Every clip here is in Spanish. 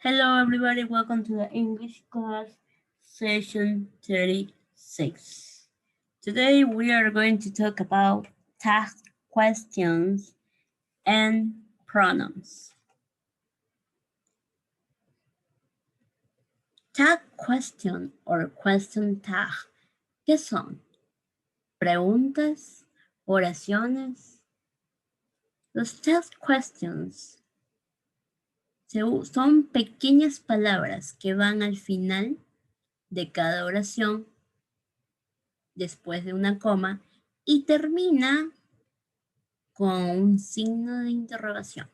Hello everybody, welcome to the English class session 36. Today we are going to talk about task questions and pronouns. Tag question or question tag. ¿Qué son? Preguntas, oraciones. Los tag questions son pequeñas palabras que van al final de cada oración después de una coma y termina con un signo de interrogación.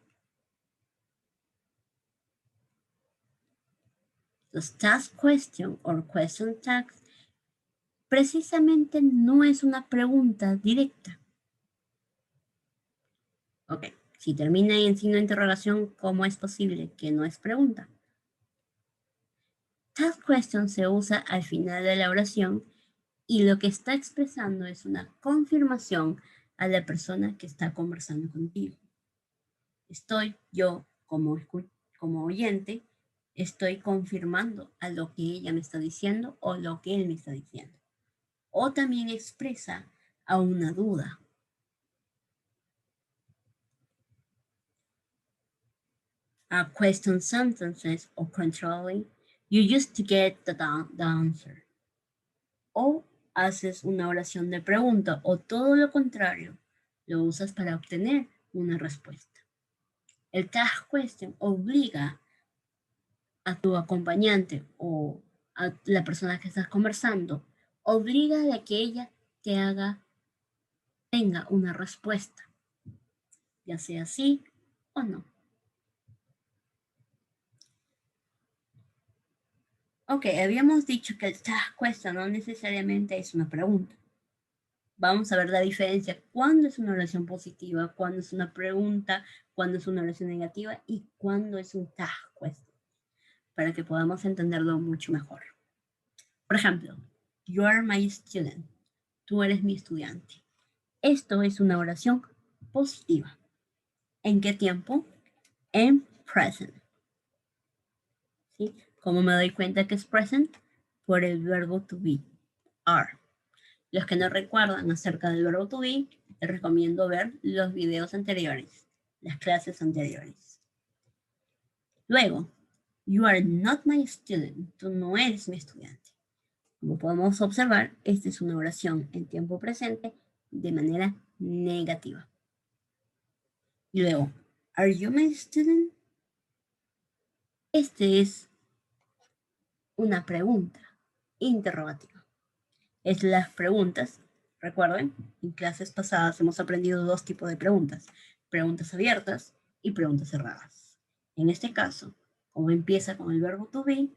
Los task question o question tags precisamente no es una pregunta directa. Ok, si termina en signo de interrogación, ¿cómo es posible que no es pregunta? Task question se usa al final de la oración y lo que está expresando es una confirmación a la persona que está conversando contigo. Yo como oyente, estoy confirmando a lo que ella me está diciendo o lo que él me está diciendo. O también expresa a una duda. A question sentences or controlling, you use to get the answer. O haces una oración de pregunta o todo lo contrario, lo usas para obtener una respuesta. El task question obliga a tu acompañante o a la persona que estás conversando, obliga a que ella tenga una respuesta, ya sea sí o no. Ok, habíamos dicho que el task question no necesariamente es una pregunta. Vamos a ver la diferencia cuándo es una oración positiva, cuándo es una pregunta, cuándo es una oración negativa y cuándo es un task question, para que podamos entenderlo mucho mejor. Por ejemplo, you are my student. Tú eres mi estudiante. Esto es una oración positiva. ¿En qué tiempo? En present. ¿Sí? ¿Cómo me doy cuenta que es present? Por el verbo to be, are. Los que no recuerdan acerca del verbo to be, les recomiendo ver los videos anteriores, las clases anteriores. Luego, you are not my student. Tú no eres mi estudiante. Como podemos observar, esta es una oración en tiempo presente de manera negativa. Y luego, are you my student? Este es una pregunta interrogativa. Es las preguntas, recuerden, en clases pasadas hemos aprendido dos tipos de preguntas. Preguntas abiertas y preguntas cerradas. En este caso, como empieza con el verbo to be,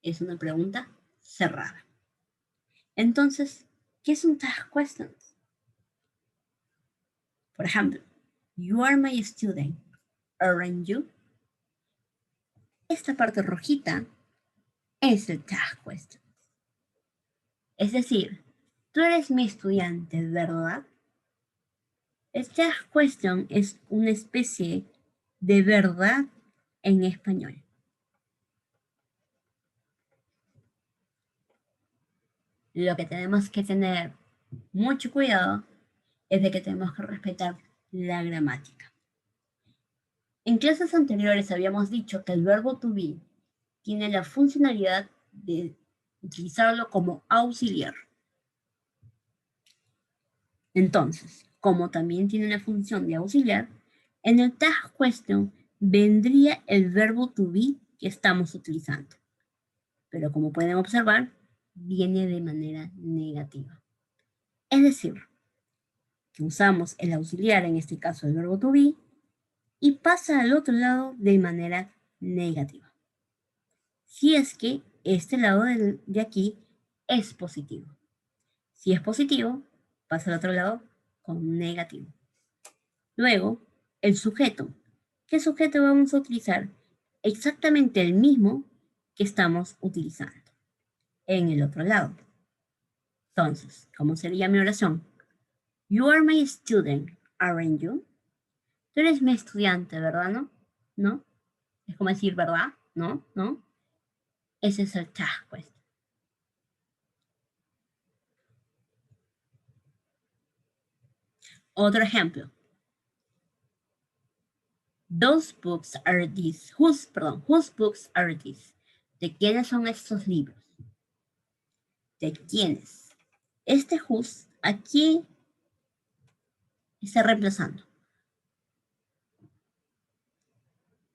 es una pregunta cerrada. Entonces, ¿qué es un task question? Por ejemplo, you are my student, aren't you? Esta parte rojita es el task question. Es decir, tú eres mi estudiante, ¿verdad? El task question es una especie de verdad en español. Lo que tenemos que tener mucho cuidado es de que tenemos que respetar la gramática. En clases anteriores habíamos dicho que el verbo to be tiene la funcionalidad de utilizarlo como auxiliar. Entonces, como también tiene la función de auxiliar, en el task question vendría el verbo to be que estamos utilizando. Pero como pueden observar, viene de manera negativa. Es decir, que usamos el auxiliar, en este caso el verbo to be, y pasa al otro lado de manera negativa. Si es que este lado de aquí es positivo. Si es positivo, pasa al otro lado con negativo. Luego, el sujeto. ¿Qué sujeto vamos a utilizar? Exactamente el mismo que estamos utilizando en el otro lado. Entonces, ¿cómo sería mi oración? You are my student, aren't you? Tú eres mi estudiante, ¿verdad? ¿No? Es como decir, ¿verdad? ¿no? ¿No? Ese es el tag question. Otro ejemplo. Whose books are these? Whose books are these? ¿De quiénes son estos libros? ¿De quiénes? Este whose aquí está reemplazando.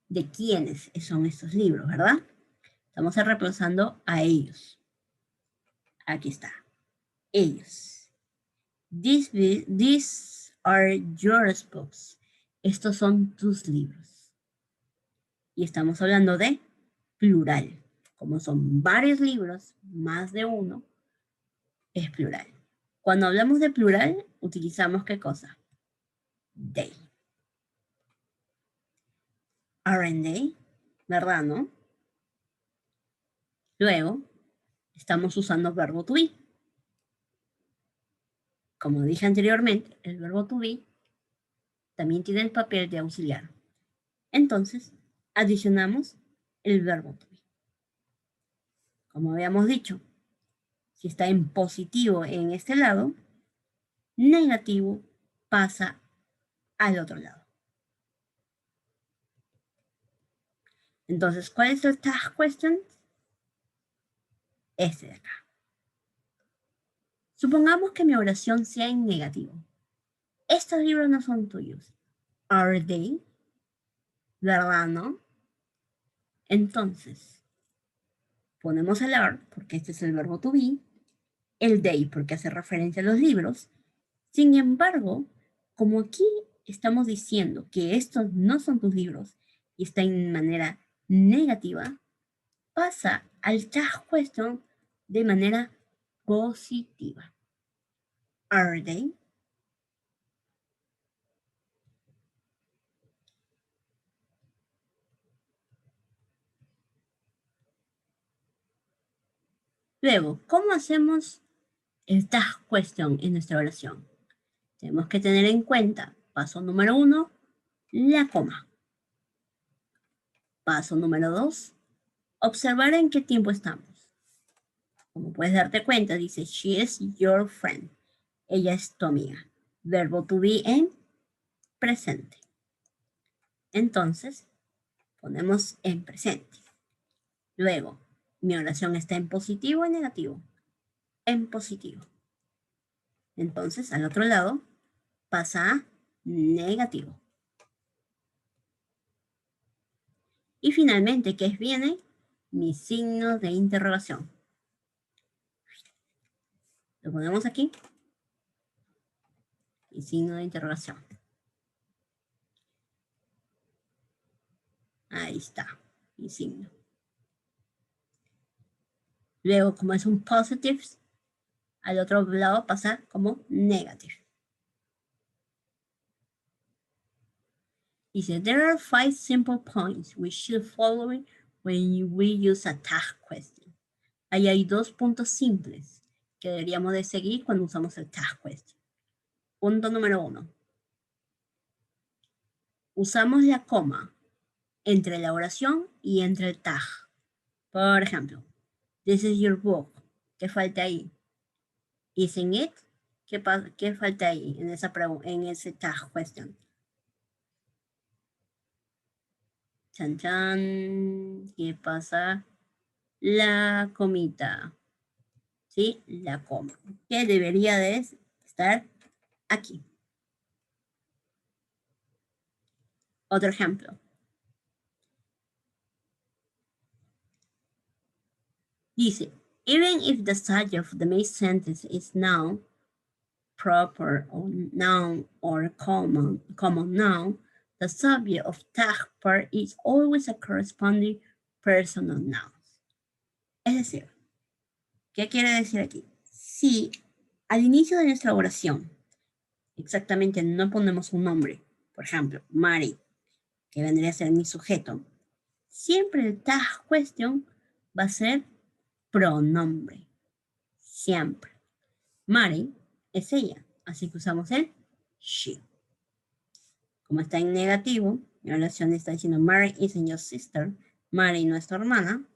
¿De quiénes son estos libros, verdad? Estamos reemplazando a ellos. Aquí está. Ellos. These are your books. Estos son tus libros. Y estamos hablando de plural. Como son varios libros, más de uno, es plural. Cuando hablamos de plural, utilizamos ¿qué cosa? They. Aren't they? ¿Verdad, no? Luego, estamos usando verbo to be. Como dije anteriormente, el verbo to be también tiene el papel de auxiliar. Entonces, adicionamos el verbo to be. Como habíamos dicho, si está en positivo en este lado, negativo pasa al otro lado. Entonces, ¿cuál es el tag question? Este de acá. Supongamos que mi oración sea en negativo. Estos libros no son tuyos. Are they? ¿Verdad, no? Entonces, ponemos el are, porque este es el verbo to be, el they, porque hace referencia a los libros. Sin embargo, como aquí estamos diciendo que estos no son tus libros y está en manera negativa, pasa al tag question de manera positiva. Are they? Luego, ¿cómo hacemos el tag question en nuestra oración? Tenemos que tener en cuenta, paso número 1, la coma. Paso número 2, observar en qué tiempo estamos. Como puedes darte cuenta, dice, she is your friend. Ella es tu amiga. Verbo to be en presente. Entonces, ponemos en presente. Luego, mi oración está en positivo o en negativo. En positivo. Entonces, al otro lado, pasa a negativo. Y finalmente, ¿qué viene? Mi signo de interrogación. Lo ponemos aquí. Mi signo de interrogación. Ahí está, mi signo. Luego, como es un positive, al otro lado pasa como negative. Dice, there are 5 simple points we should follow when we use a tag question. Ahí hay 2 puntos simples que deberíamos de seguir cuando usamos el tag question. Punto número 1. Usamos la coma entre la oración y entre el tag. Por ejemplo, this is your book. ¿Qué falta ahí? Isn't it? ¿Qué falta ahí en ese tag question? Chan, chan. ¿Qué pasa? La comita. ¿Sí? La coma. Que debería de estar aquí. Otro ejemplo. Dice, even if the subject of the main sentence is noun, proper or noun or common noun, the subject of tag part is always a corresponding personal noun. Es decir, ¿qué quiere decir aquí? Si al inicio de nuestra oración exactamente no ponemos un nombre, por ejemplo, Mari, que vendría a ser mi sujeto, siempre el tag question va a ser pronombre. Siempre. Mari es ella, así que usamos el she. Como está en negativo, mi oración está diciendo Mary isn't your sister, Mari, nuestra hermana,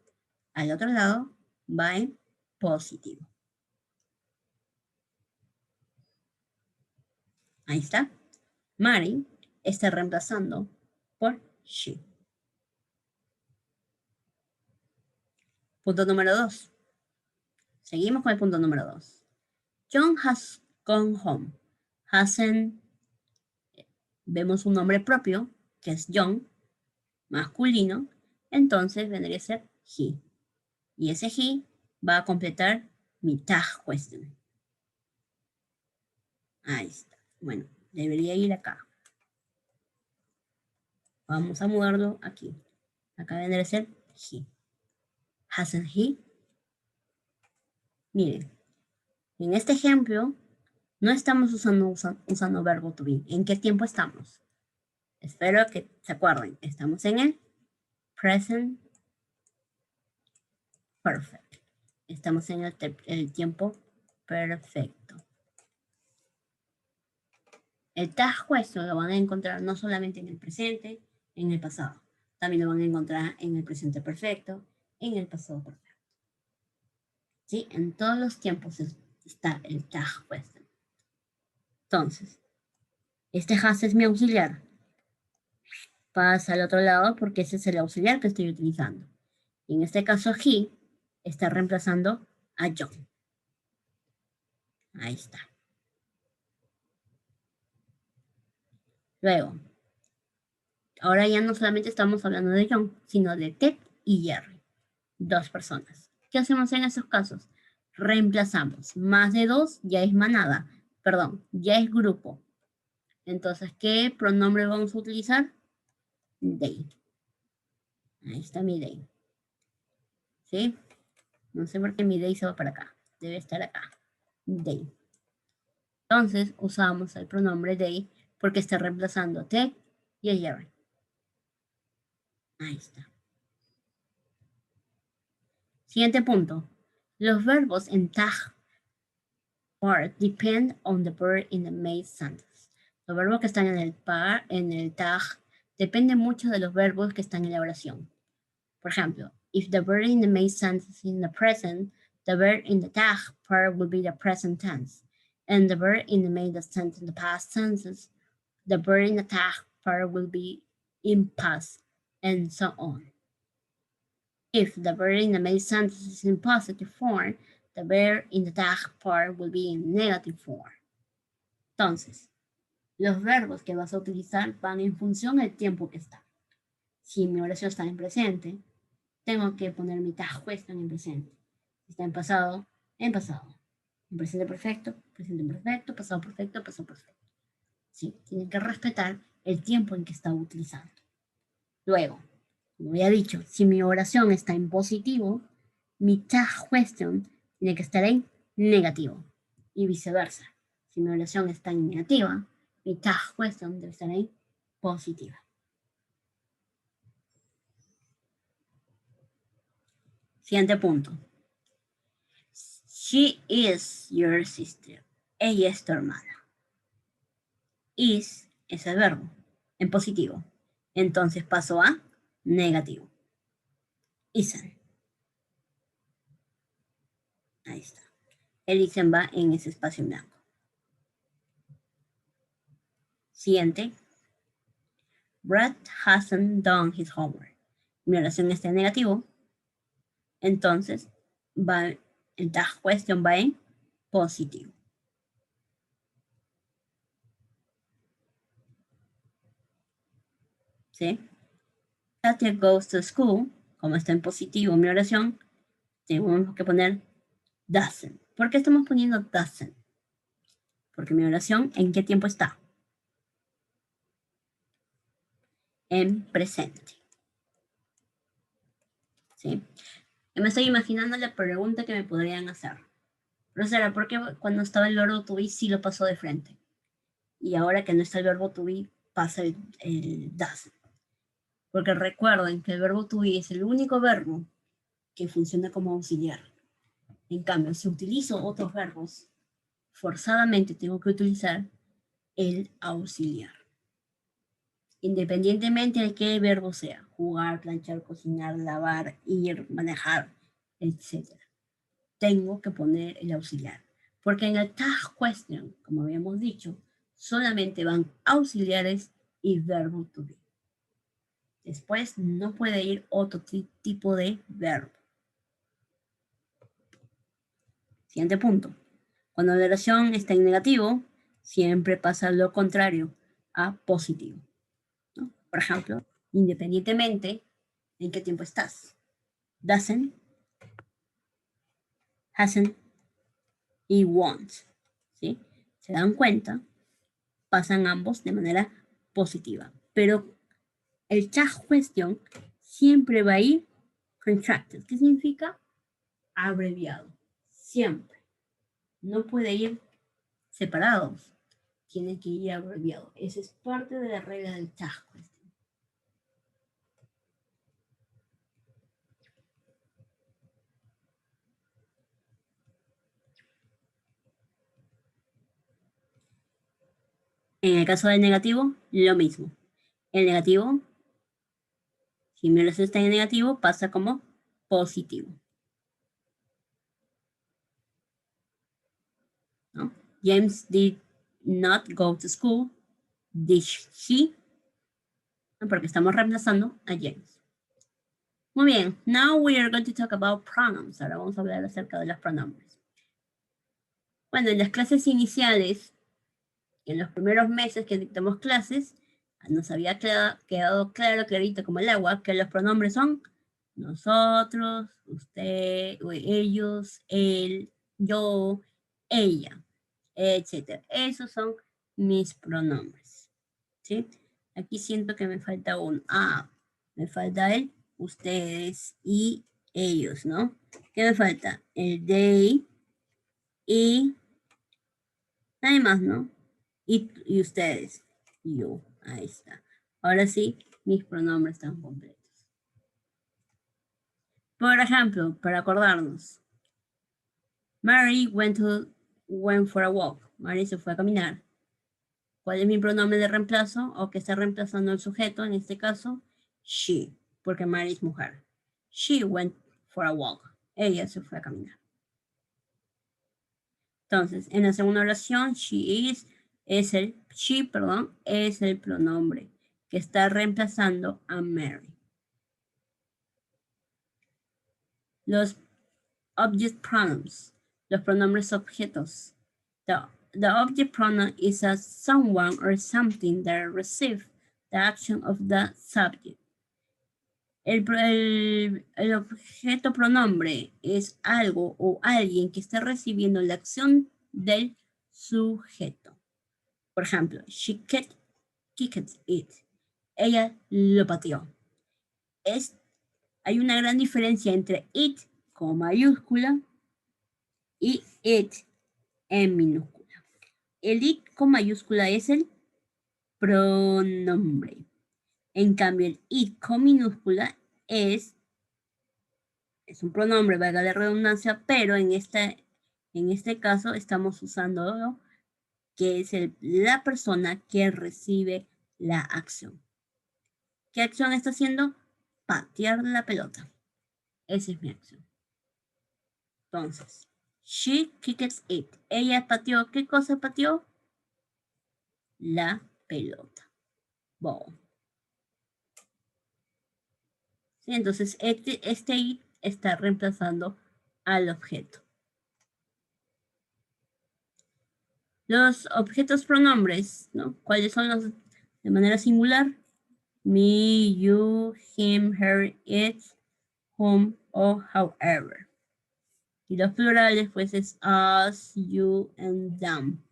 al otro lado va en positivo. Ahí está. Mari está reemplazando por she. Punto número 2. Seguimos con el punto número 2. John has gone home. Hasn't. Vemos un nombre propio, que es John, masculino. Entonces vendría a ser he. Y ese he va a completar mi tag question. Ahí está. Bueno, debería ir acá. Vamos a mudarlo aquí. Acá vendría a ser he. Hasn't he? Miren, en este ejemplo no estamos usando verbo to be. ¿En qué tiempo estamos? Espero que se acuerden. Estamos en el present perfect. Estamos en el tiempo perfecto. El tag question lo van a encontrar no solamente en el presente, en el pasado. También lo van a encontrar en el presente perfecto, en el pasado perfecto. ¿Sí? En todos los tiempos está el tag question. Entonces, este has es mi auxiliar. Pasa al otro lado porque ese es el auxiliar que estoy utilizando. Y en este caso, he está reemplazando a John. Ahí está. Luego, ahora ya no solamente estamos hablando de John, sino de Ted y Jerry. 2 personas. ¿Qué hacemos en esos casos? Reemplazamos. Más de 2 ya es manada. Perdón, ya es grupo. Entonces, ¿qué pronombre vamos a utilizar? They. Ahí está mi they. ¿Sí? No sé por qué mi they se va para acá. Debe estar acá. They. Entonces, usamos el pronombre they porque está reemplazando a Ted y a Jerry. Ahí está. Siguiente punto. Los verbos en tag part depend on the verb in the main sentence. Los verbos que están en el tag, dependen mucho de los verbos que están en la oración. Por ejemplo, if the verb in the main sentence is in the present, the verb in the tag part will be the present tense. And the verb in the main sentence in the past tenses, the verb in the tag part will be in past, and so on. If the verb in the main sentence is in positive form, the verb in the tag part will be in negative form. Entonces, los verbos que vas a utilizar van en función del tiempo que está. Si mi oración está en presente, tengo que poner mi tag question en presente. Si está en pasado, en pasado. En presente perfecto, pasado perfecto, pasado perfecto. ¿Sí? Tienen que respetar el tiempo en que está utilizando. Luego, como ya he dicho, si mi oración está en positivo, mi tag question tiene que estar en negativo. Y viceversa. Si mi oración está en negativa, mi tag question debe estar en positiva. Siguiente punto. She is your sister. Ella es tu hermana. Is es el verbo en positivo. Entonces paso a negativo. Isn't. Ahí está. El isn't va en ese espacio en blanco. Siguiente. Brad hasn't done his homework. Mi oración está en negativo. Entonces va, el tag question va en positivo. ¿Sí? Katia goes to school. Como está en positivo mi oración, tenemos que poner doesn't. ¿Por qué estamos poniendo doesn't? Porque mi oración, ¿en qué tiempo está? En presente. ¿Sí? Y me estoy imaginando la pregunta que me podrían hacer. Profesora, ¿por qué cuando estaba el verbo to be sí lo pasó de frente? Y ahora que no está el verbo to be, pasa el doesn't. Porque recuerden que el verbo to be es el único verbo que funciona como auxiliar. En cambio, si utilizo otros verbos, forzadamente tengo que utilizar el auxiliar. independientemente de qué verbo sea, jugar, planchar, cocinar, lavar, ir, manejar, etc. Tengo que poner el auxiliar, porque en el task question, como habíamos dicho, solamente van auxiliares y verbo to be. Después no puede ir otro tipo de verbo. Siguiente punto. Cuando la oración está en negativo, siempre pasa lo contrario a positivo, ¿no? Por ejemplo, independientemente en qué tiempo estás. Doesn't, hasn't y won't. ¿Sí? ¿Se dan cuenta? Pasan ambos de manera positiva. Pero el task question siempre va a ir contracted. ¿Qué significa? Abreviado. Siempre. No puede ir separados. Tiene que ir abreviado. Esa es parte de la regla del task question. En el caso del negativo, lo mismo. El negativo, si mi oración está en negativo, pasa como positivo, ¿no? James did not go to school. Did she? Porque estamos reemplazando a James. Muy bien, now we are going to talk about pronouns. Ahora vamos a hablar acerca de los pronombres. Bueno, en las clases iniciales, en los primeros meses que dictamos clases, nos había quedado claro, clarito como el agua, que los pronombres son nosotros, usted, ellos, él, yo, ella, etc. Esos son mis pronombres, ¿sí? Aquí siento que me falta un me falta el ustedes y ellos, ¿no? ¿Qué me falta? El they y nadie más, ¿no? Y ustedes. Yo. Ahí está. Ahora sí, mis pronombres están completos. Por ejemplo, para acordarnos. Mary went for a walk. Mary se fue a caminar. ¿Cuál es mi pronombre de reemplazo? O que está reemplazando el sujeto, en este caso, she, porque Mary es mujer. She went for a walk. Ella se fue a caminar. Entonces, en la segunda oración, she es el pronombre que está reemplazando a Mary. Los object pronouns, los pronombres objetos. The object pronoun is a someone or something that receives the action of the subject. El objeto pronombre es algo o alguien que está recibiendo la acción del sujeto. Por ejemplo, she kicked it. Ella lo pateó. Hay una gran diferencia entre it con mayúscula y it en minúscula. El it con mayúscula es el pronombre. En cambio, el it con minúscula es un pronombre, valga la redundancia, pero en este caso estamos usando que es la persona que recibe la acción. ¿Qué acción está haciendo? Patear la pelota. Esa es mi acción. Entonces, she kicked it. Ella pateó. ¿Qué cosa pateó? La pelota. Ball. ¿Sí? Entonces, este it está reemplazando al objeto. Los objetos pronombres, ¿no? ¿Cuáles son los de manera singular? Me, you, him, her, it, whom o however. Y los plurales, pues es us, you, and them.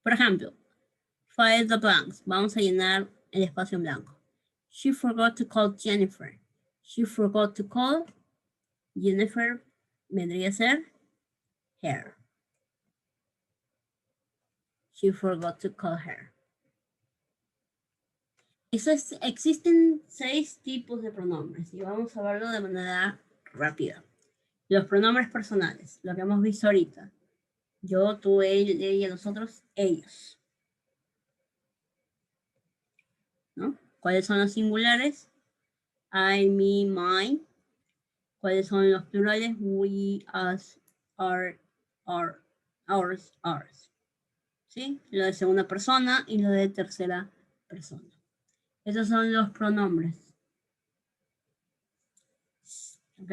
Por ejemplo, fill the blanks. Vamos a llenar el espacio en blanco. She forgot to call Jennifer. She forgot to call Jennifer. Vendría a ser her. She forgot to call her. Existen 6 tipos de pronombres y vamos a verlo de manera rápida. Los pronombres personales, lo que hemos visto ahorita. Yo, tú, él, ella, nosotros, ellos. ¿no? ¿Cuáles son los singulares? I, me, mine. ¿Cuáles son los plurales? We, us, our, ours, ours. ¿Sí? Lo de segunda persona y lo de tercera persona. Esos son los pronombres. ¿Ok?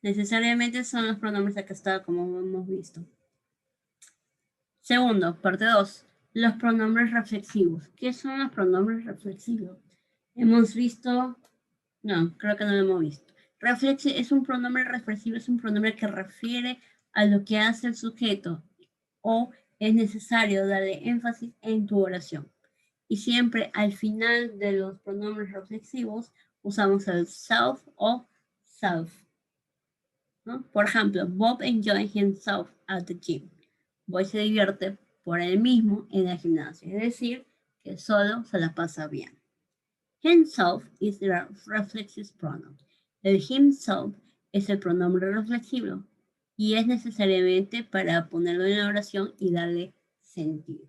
Necesariamente son los pronombres acá está, como hemos visto. Segundo, parte 2. Los pronombres reflexivos. ¿Qué son los pronombres reflexivos? Hemos visto... No, creo que no lo hemos visto. Es un pronombre reflexivo, es un pronombre que refiere a lo que hace el sujeto o es necesario darle énfasis en tu oración. Y siempre al final de los pronombres reflexivos usamos el self o self. ¿No? Por ejemplo, Bob enjoys himself at the gym. Bob se divierte por él mismo en el gimnasio, es decir, que solo se la pasa bien. Himself is the reflexive pronoun. El himself es el pronombre reflexivo y es necesariamente para ponerlo en la oración y darle sentido.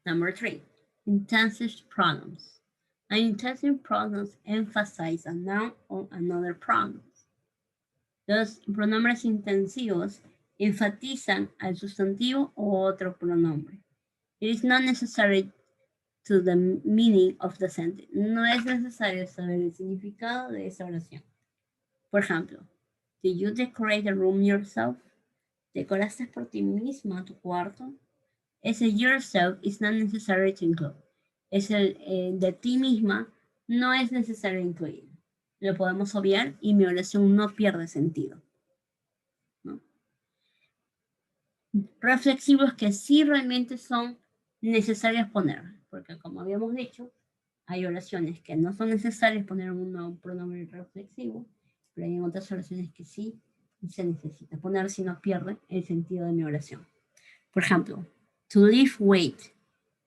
Number 3, intensive pronouns. An intensive pronouns emphasize a noun on another pronoun. Los pronombres intensivos enfatizan al sustantivo o otro pronombre. It is not necessary to the meaning of the sentence. No es necesario saber el significado de esa oración. Por ejemplo, did you decorate the room yourself? ¿Decoraste por ti misma tu cuarto? Ese yourself is not necessary to include. Es el de ti misma, no es necesario incluir. Lo podemos obviar y mi oración no pierde sentido. ¿No? Reflexivos que sí realmente son necesarios poner, porque como habíamos dicho, hay oraciones que no son necesarias poner un pronombre reflexivo, pero hay otras oraciones que sí se necesita poner si no pierde el sentido de mi oración. Por ejemplo, to lift weight,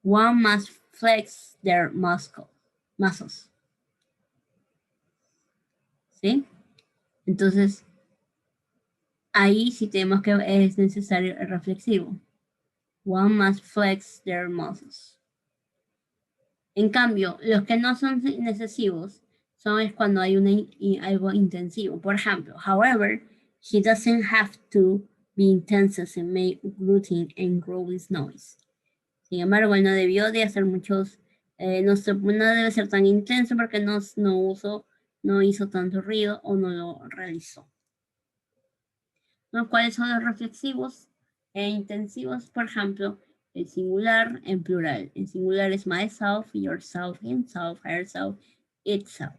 one must flex their muscles. ¿Sí? Entonces, ahí sí tenemos que es necesario el reflexivo. One must flex their muscles. En cambio, los que no son necesivos son cuando hay algo intensivo. Por ejemplo, however, he doesn't have to be intense and make routine and grow his noise. Sin embargo, él no debió de hacer muchos, no debe ser tan intenso porque no hizo tanto ruido o no lo realizó. ¿No? ¿Cuáles son los reflexivos e intensivos? Por ejemplo, el singular en plural. En singular es myself, yourself, himself, herself, itself.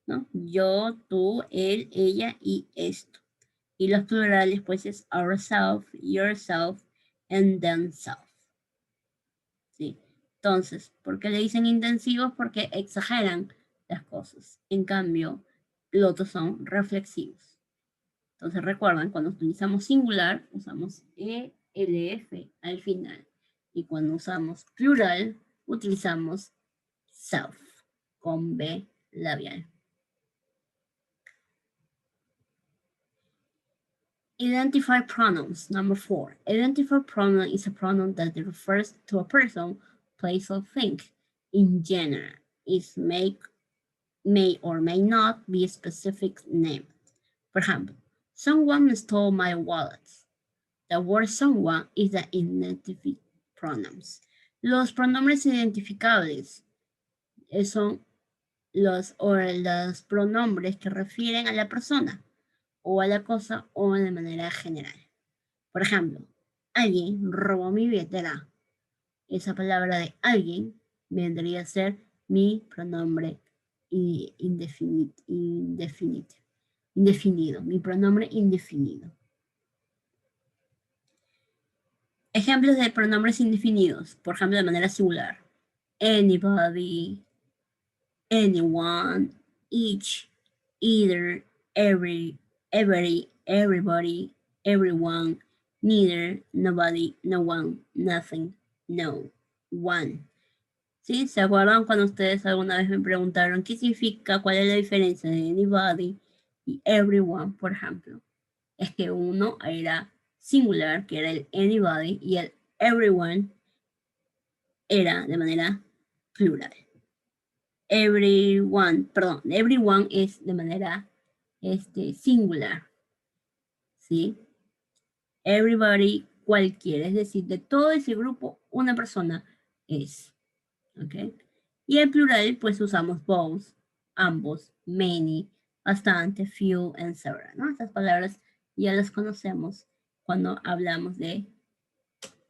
¿No? Yo, tú, él, ella y esto. Y los plurales pues es ourself, yourself, and themself. ¿Sí? Entonces, ¿por qué le dicen intensivos? Porque exageran las cosas. En cambio, los otros son reflexivos. Entonces recuerdan, cuando utilizamos singular, usamos ELF al final. Y cuando usamos plural, utilizamos self con B labial. Identify pronouns. Number 4. Identify pronoun is a pronoun that refers to a person, place, or thing. In general, it may or may not be a specific name. For example, someone stole my wallet. The word someone is the identified pronouns. Los pronombres identificables son los pronombres que refieren a la persona o a la cosa o de manera general. Por ejemplo, alguien robó mi billetera. Esa palabra de alguien vendría a ser mi pronombre indefinido, mi pronombre indefinido. Ejemplos de pronombres indefinidos, por ejemplo, de manera singular. Anybody, anyone, each, either, everybody, everyone, neither, nobody, no one, nothing, no, one. ¿Sí? ¿Se acuerdan cuando ustedes alguna vez me preguntaron qué significa, cuál es la diferencia de anybody y everyone, por ejemplo? Es que uno era singular, que era el anybody, y el everyone era de manera plural. Everyone es de manera singular, ¿sí? Everybody, cualquiera, es decir, de todo ese grupo, una persona es, ¿ok? Y en plural, pues usamos both, ambos, many, bastante, few, and several, ¿no? Estas palabras ya las conocemos cuando hablamos de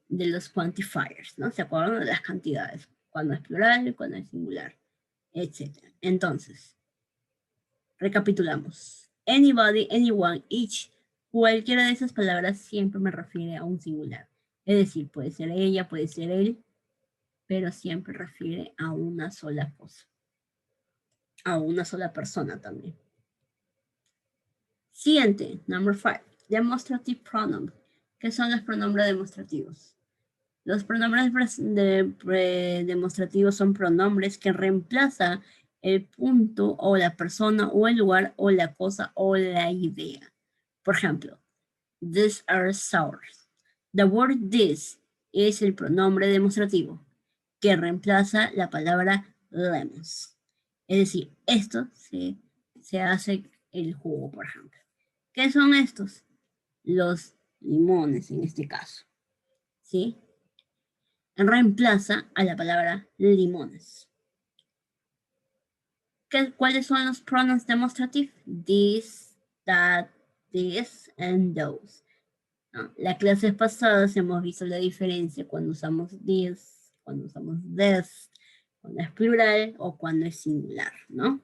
los quantifiers, ¿no? ¿Se acuerdan de las cantidades? Cuando es plural, cuando es singular, etc. Entonces, recapitulamos. Anybody, anyone, each. Cualquiera de esas palabras siempre me refiere a un singular. Es decir, puede ser ella, puede ser él, pero siempre refiere a una sola cosa. A una sola persona también. Siguiente, number 5. Demonstrative pronoun. ¿Qué son los pronombres demostrativos? Los pronombres demostrativos son pronombres que reemplazan el punto o la persona o el lugar o la cosa o la idea. Por ejemplo, these are sours. The word this es el pronombre demostrativo que reemplaza la palabra lemons. Es decir, esto se hace el jugo, por ejemplo. ¿Qué son estos? Los limones en este caso. ¿Sí? Reemplaza a la palabra limones. ¿Cuáles son los pronombres demostrativos? This, that, this, and those. ¿No? La clase pasada hemos visto la diferencia cuando usamos this, cuando usamos this, cuando es plural o cuando es singular, ¿no?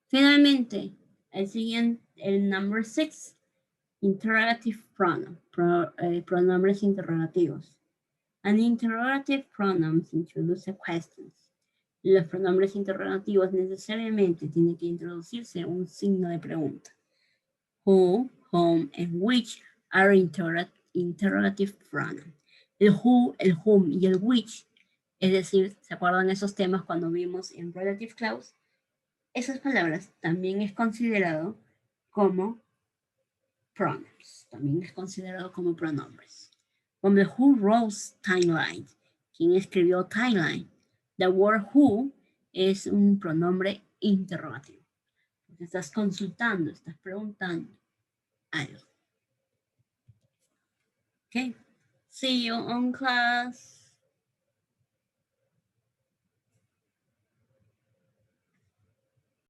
Finalmente, el siguiente, el number 6, interrogative pronoun, pronombres interrogativos. An interrogative pronoun introduce questions. Los pronombres interrogativos necesariamente tienen que introducirse un signo de pregunta. Who, whom, and which are interrogative pronouns. El who, el whom y el which, es decir, ¿se acuerdan esos temas cuando vimos en relative clause? Esas palabras también es considerado como pronouns, también es considerado como pronombres. Como the who wrote timeline, quien escribió timeline. The word who es un pronombre interrogativo. Porque estás consultando, estás preguntando algo. Okay, see you on class.